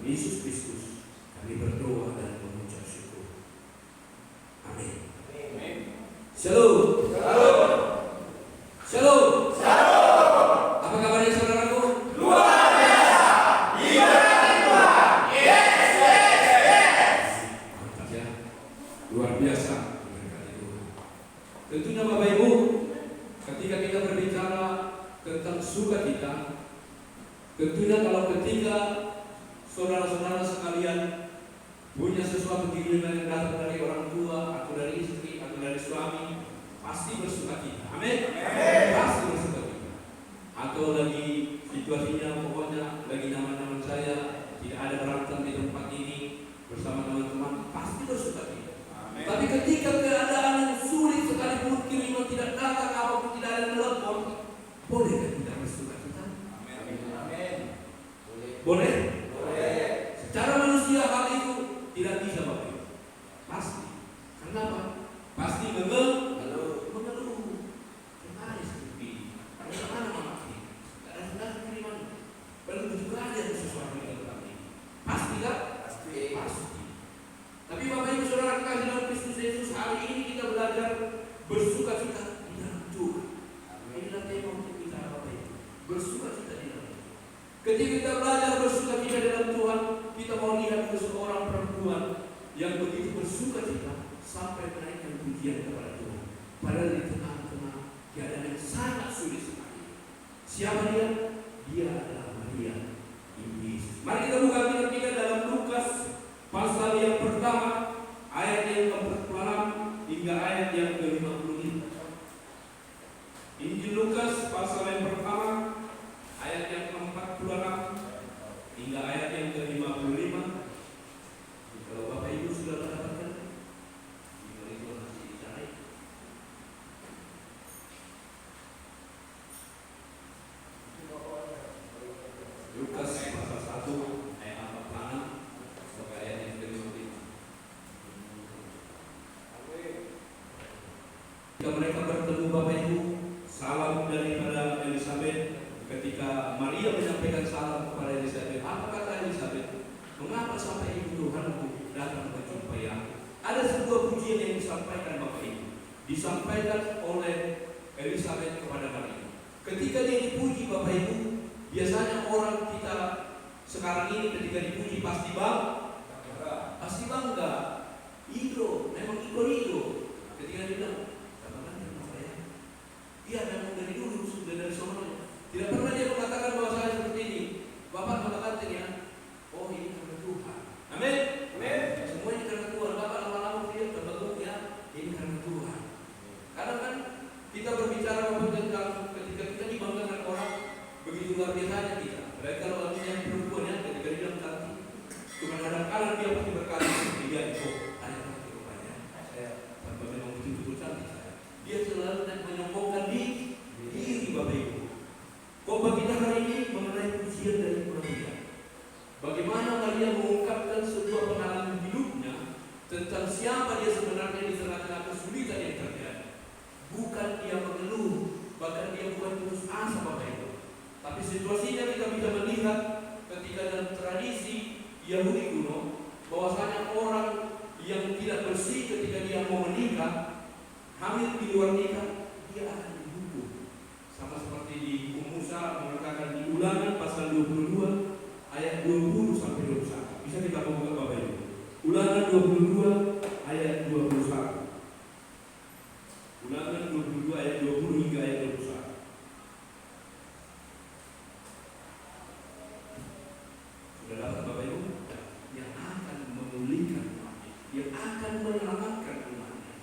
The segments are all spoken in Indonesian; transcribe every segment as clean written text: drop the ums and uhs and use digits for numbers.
Yesus Kristus kami berdoa dan mengucap syukur. Amin. Shalom. Shalom. Apa kabarnya saudaraku? Luar biasa. Diberkati Tuhan. Yes. Mantap ya. Luar biasa. Diberkati Tuhan. Tentunya Bapak Ibu, ketika kita berbicara tentang sukacita, tentunya kalau ketika saudara-saudara sekalian punya sesuatu kiriman yang datang dari orang tua atau dari istri atau dari suami, pasti bersukacita. Amin. Pasti bersukacita. Atau lagi situasinya pokoknya lagi nyaman-nyaman saya, tidak ada berantem di tempat ini bersama teman-teman, pasti bersukacita. Tapi ketika keadaan yang sulit sekalipun kiriman tidak datang apapun tidak ada telepon, bolehkah kita bersukacita? Boleh? Secara manusia hal itu tidak bisa Bapak. Pasti. Kenapa? Pasti mengeluh. Kemana sepi? Kemana mati? Tidak ada kiriman. Belum juga ada sesuatu yang tetapi. Pasti tak? Pasti. Tapi Bapak Ibu Saudara kasih dalam Kristus Yesus, hari ini kita belajar bersukacita di dalam Tuhan. Inilah tema untuk kita Bapak Ibu. Bersukacita di dalam Tuhan. Ketika kita belajar bersukacita di dalam Tuhan, kita mau lihat seorang perempuan yang begitu bersukacita sampai menaikkan pujian kepada Tuhan. Padahal di tengah-tengah keadaan yang sangat sulit sekali. Siapa dia? Dia adalah Maria, Ibu Yesus. Mari kita buka kitab kita dalam Lukas pasal yang pertama, ayat yang ke-46 hingga ayat yang ke-55. Injil Lukas pasal yang pertama, ayat yang ke-46 hingga ayat yang ke-55. Kalau Bapak Ibu sudah mendapatkan, itu masih dicari. Lukas pasal 1 ayat 46 sampai ayat yang ke-55. Ketika mereka bertemu Bapak Ibu, salam daripada Elizabeth. Ketika Maria menyampaikan salam kepada Elizabeth, apa kata Elizabeth? Mengapa sampai ibu Tuhanku datang menjumpai aku? Ada sebuah pujian yang disampaikan Bapak Ibu, disampaikan oleh Elizabeth kepada Maria. Ketika dia dipuji Bapak Ibu, biasanya orang kita sekarang ini ketika dipuji pasti bangga. Ego, memang ego. Ketika dia bilang, katakan Bapak ya, dia memang dari dulu sudah dari sononya. Tidak pernah dia mengatakan bahwa saya seperti ini. Bapak mengatakan ya, oh ini karena Tuhan. Amin. Semua ini karena Tuhan. Bapak lama-lama dia terbentuk ya, ini karena Tuhan. Karena kan kita berbicara tentang ketika kita dibanggakan orang, begitu luar biasanya kita. Baik kalau orang yang perempuan ya, ketika dia bilang cantik, cuma kadang-kadang dia pasti berkata, dia itu ada cantik rupanya. Saya memang betul-betul cantik saya. Dia selalu menyombongkan diri Bapak Ibu. Khotbah kita hari ini mengenai pujian dari Maria. Bagaimana Maria mengungkapkan sebuah pengalaman hidupnya tentang siapa dia sebenarnya di tengah-tengah kesulitan yang terjadi. Bukan dia mengeluh, bahkan dia bukan putus asa Bapak Ibu. Tapi situasinya kita bisa melihat ketika dalam tradisi Yahudi kuno, bahwasanya orang yang tidak bersih ketika dia mau menikah, hamil di luar nikah, dia akan dihukum. Sama seperti di hukum Musa mengatakan di Ulangan pasal 22 ayat 20 sampai 21. Bisa kita buka Bapak Ibu. Ulangan 22 ayat 21. Ulangan 22 ayat 20 hingga ayat 21. Sudah dapat Bapak Ibu? Yang akan memulihkan umatnya, yang akan menyelamatkan umatnya.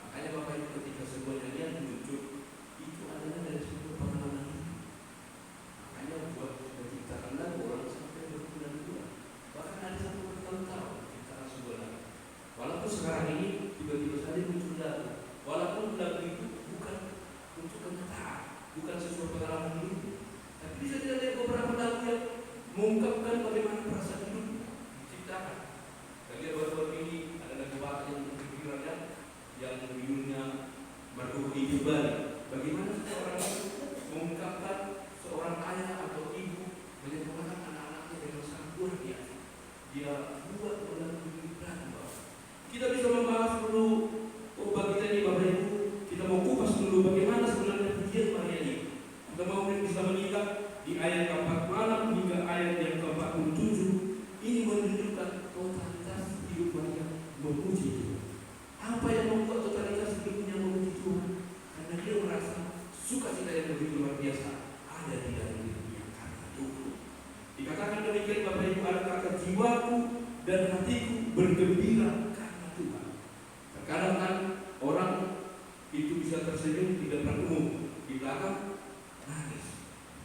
Makanya Bapak Ibu ketika sebuah nyanyian muncul, itu adalah dari sebuah pengalaman hidup. Makanya buat menciptakan lagu orang sampai berbulan dia buat orang berat. Kita bisa membahas dulu, bagi kita ini Bapak Ibu, kita mau kupas dulu bagaimana sebenarnya pujian Maria ini. Kita mau bisa melihat di ayat ke-46 hingga ayat yang ke-47, ini menunjukkan totalitas hidup Maria memuji Tuhan. Apa yang membuat totalitas hidupnya memuji Tuhan? Karena dia merasa sukacita yang begitu luar biasa ada di dalam hidupnya karena Tuhan. Dikatakan demikian Bapak Ibu, ada kata jiwaku dan hatiku bergembira karena Tuhan. Terkadang kan orang itu bisa tersenyum di depan umum, di belakang nangis.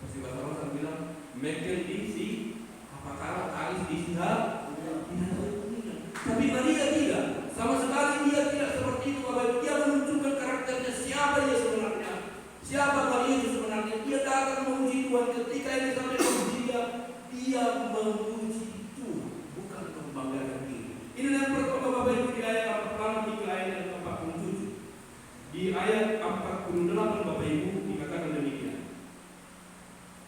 Pasti bahasa orang bilang makin diisi apakah tangis diisi tapi Maria tidak, sama sekali dia tidak seperti itu. Bapak dia menunjukkan karakternya, siapa dia sebenarnya, siapa Maria itu sebenarnya. Dia datang memuji Tuhan. Ketika ini sampai memuji dia memuji Tuhan, bukan membanggakan diri. Ini yang pertama Bapak Ibu di ayat 46 hingga ayat yang 47. Di ayat 48 Bapak Ibu dikatakan demikian.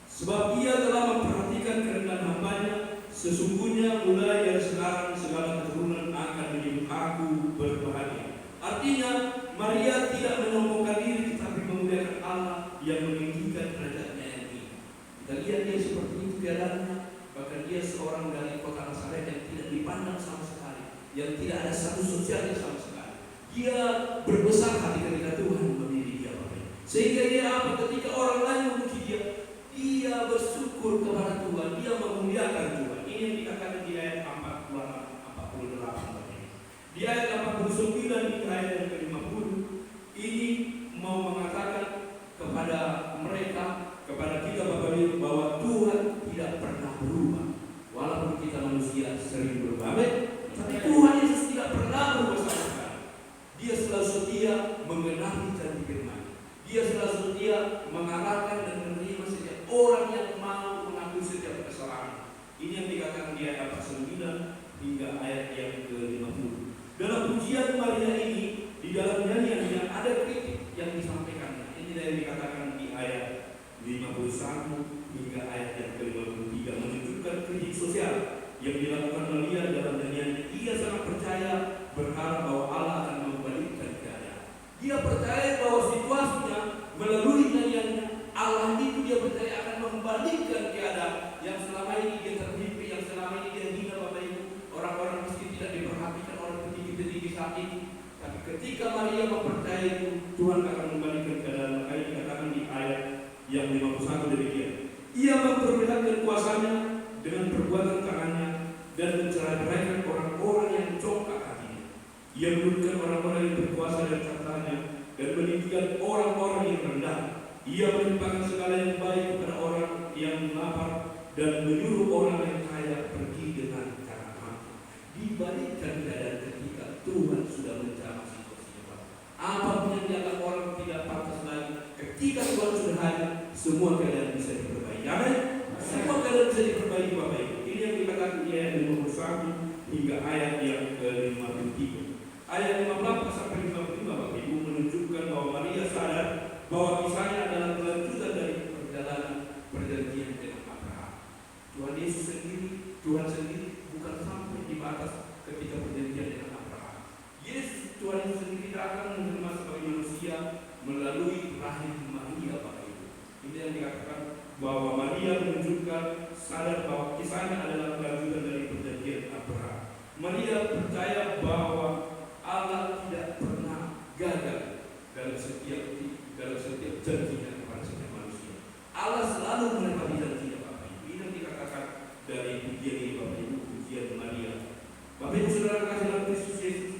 Sebab ia telah memperhatikan kerendahan hamba-Nya, sesungguhnya mulai dari sekarang segala keturunan akan menyebut aku berbahagia. Artinya Maria tidak menyombongkan diri, tetapi memuliakan Allah yang meninggikan derajatnya yang tinggi. Kita lihat dia seperti itu keadaannya. Bahkan dia seorang dari kota Nazaret yang tidak dipandang sama sekali, yang tidak ada status sosialnya sama sekali. Dia berbesar hati ketika Tuhan memilih dia, sehingga dia apa? Ketika orang lain memuji dia bersyukur kepada Tuhan, dia memuliakan Tuhan. Ini yang dikatakan di ayat 48. Di ayat 49 di ayat yang ke-50, ini mau mengatakan kepada mereka, kepada kita Bapak Ibu, bahwa Tuhan tidak pernah berubah. Walaupun kita manusia sering berubah, tapi Tuhan Yesus tidak pernah berubah sama sekali. Dia selalu setia mengenapi janji firman. Dia selalu setia mengarahkan dan menerima setiap orang yang mau mengakui setiap kesalahan. Ini yang dikatakan di ayat 49 hingga ayat yang ke-50. Dalam pujian Maria ini, di dalam nyanyian yang ada kritik yang disampaikan. Ini yang dikatakan di ayat 51 hingga ayat yang ke-53, menunjukkan kritik sosial yang dilakukan Maria dalam nyanyian. Ia sangat percaya, berharap bahwa Allah akan membalikkan keadaan. Dia percaya bahwa situasinya melalui nyanyiannya, Allah itu dia percaya akan membalikkan keadaan yang selama ini dia terhimpit, yang selama ini dia hina Bapak Ibu. Orang-orang miskin tidak diperhatikan oleh petinggi-petinggi saat ini. Tapi ketika Maria mempercayai itu, Tuhan akan membalikkan keadaan. Makanya dikatakan di ayat yang 51 demikian. Ia memperlihatkan kuasanya dengan perbuatan tangannya dan mencerai-beraikan orang-orang yang congkak hatinya. Ia menundukkan orang-orang yang berkuasa dan katanya dan meninggikan orang-orang yang rendah. Ia melimpahkan segala yang baik kepada orang yang lapar dan menyuruh orang yang kaya pergi dengan cara mampu. Dibalikkan keadaan ketika Tuhan sudah menjamah situasinya. Apapun yang dianggap orang tidak pantas lagi, ketika Tuhan sudah hadir, semua keadaan bisa diperbaiki. Amin. Semua keadaan bisa diperbaiki Bapak Ibu. Ini yang dikatakan di ayat 51 hingga ayat yang ke-53. Ayat 54 sampai 55 Bapak Ibu menunjukkan bahwa Maria sadar bahwa kisahnya adalah kelanjutan dari perjalanan perjanjian dengan Abraham. Tuhan Yesus sendiri, Tuhan sendiri bukan sampai di batas ketika perjanjian dengan Abraham. Yesus, Tuhan Yesus sendiri datang menerima sebagai manusia melalui rahim Maria Bapak Ibu. Ini yang dikatakan bahwa Maria menunjukkan sadar bahwa kisahnya adalah kelanjutan dari perjanjian Abraham. Maria percaya bahwa Allah tidak pernah gagal dalam setiap janjinya kepada setiap manusia. Allah selalu menepati janjinya Bapak Ibu. Ini yang dikatakan dari pujian ini Bapak Ibu, pujian Maria. Bapak Ibu saudara kasih dalam Kristus Yesus,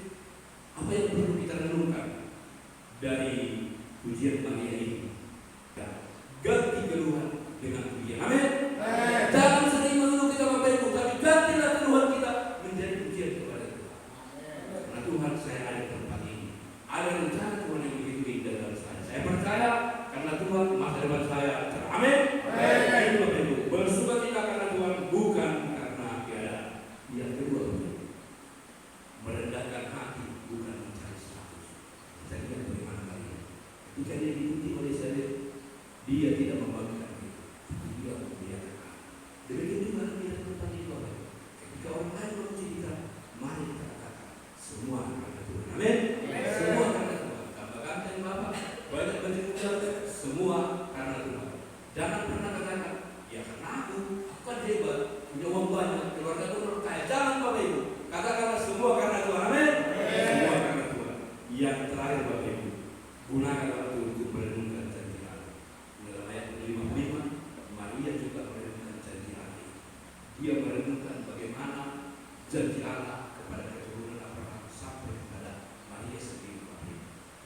apa yang perlu kita renungkan dari pujian Maria ini? Ganti keluhan dengan pujian. Amin. Jangan sering mengeluh kita Bapak Ibu. janji Allah kepada keturunan Abraham sampai kepada Maria sendiri.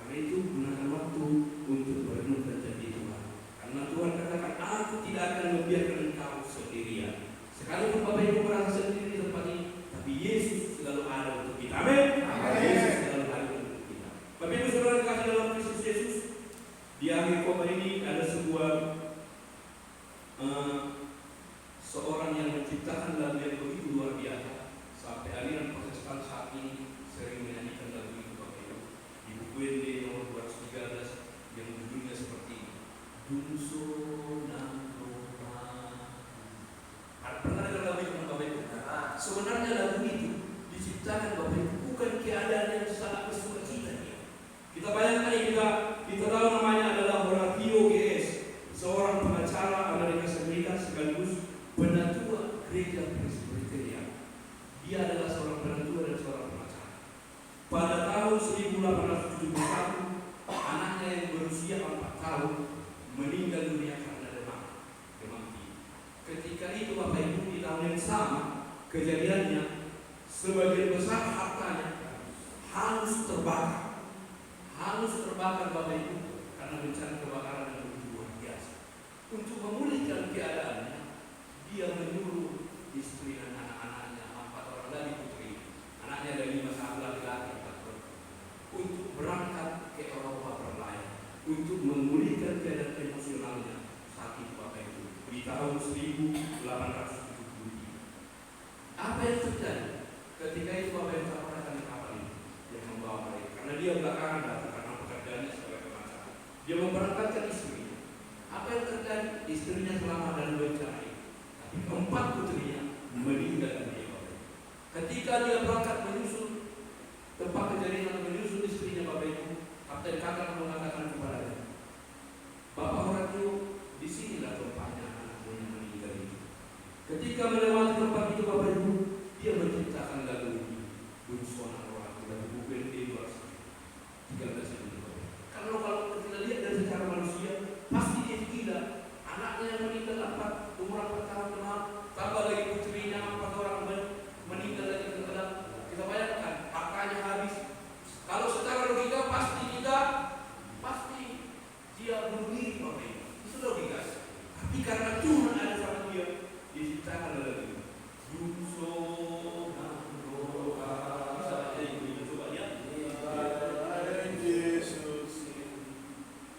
Karena itu gunakan waktu untuk merenungkan janji Tuhan. Karena Tuhan katakan, aku tidak akan membiarkan engkau sendirian. Sekalipun Bapak Ibu merasa sendiri di tempat ini, tapi Yesus selalu ada untuk kita. Amin. Yesus selalu ada untuk kita. Bapak Ibu saudara kasih dalam Kristus Yesus, di akhir khotbah ini ada sebuah seorang yang menciptakan lagu yang begitu luar biasa. Sampai aliran Protestan saat ini sering menyanyikan lagu itu, Bapak Ibu. Di buku ND nomor 213 yang judulnya seperti ini, Dunso nang Roma. Pernah dengar lagu itu, Bapak Ibu? Sebenarnya lagu itu diciptakan, Bapak Ibu, bukan keadaan yang sangat bersukacita. Kita bayangkan, kita tahu namanya adalah Horatio G.S., seorang pengacara Amerika Serikat sekaligus penatua gereja Presbyterian. Dia adalah seorang penatua dan seorang pengacara. Pada tahun 1871, anaknya yang berusia 4 tahun meninggal dunia karena demam tinggi. Ketika itu, Bapak Ibu, di tahun yang sama kejadiannya, sebagian besar hartanya hangus terbakar, Bapak Ibu, karena bencana kebakaran yang begitu luar biasa. Untuk memulihkan keadaannya, dia menyuruh istri dan anak-anaknya, 4 orang dari putri, anaknya ada 5 satu laki-laki, 4 perempuan, untuk berangkat ke Eropa berlayar, untuk memulihkan keadaan emosionalnya saat itu, Bapak Ibu, di tahun 1873. Apa yang terjadi ketika itu, Bapak Ibu, akan kapal ini yang membawa mereka? Karena dia belakangan datang karena pekerjaannya sebagai pengacara. Dia memberangkatkan istrinya. Apa yang terjadi? Istrinya selamat dan bencana itu, tapi 4 putrinya meninggal dunia, Bapak Ibu. Ketika dia berangkat menyusul tempat kejadian, menyusul istrinya, Bapak Ibu, Kapten Kakak mengatakan kepadanya, Bapak Horatio, di sinilah tempatnya anakmu yang meninggal itu. Ketika melewati tempat itu, Bapak Ibu, dia menciptakan lagu ini, Dunso nang Roma, lagu buku ND 13 itu. Kalau kita lihat dari secara manusia, pasti dia gila. Anaknya yang meninggal 4, umur 4 tahun demam, tambah lagi putrinya 4 orang meninggal lagi terkadang. Kita bayangkan, hartanya habis. Kalau secara logika pasti dia bunuh diri, Bapak Ibu. Itu logika. Tapi karena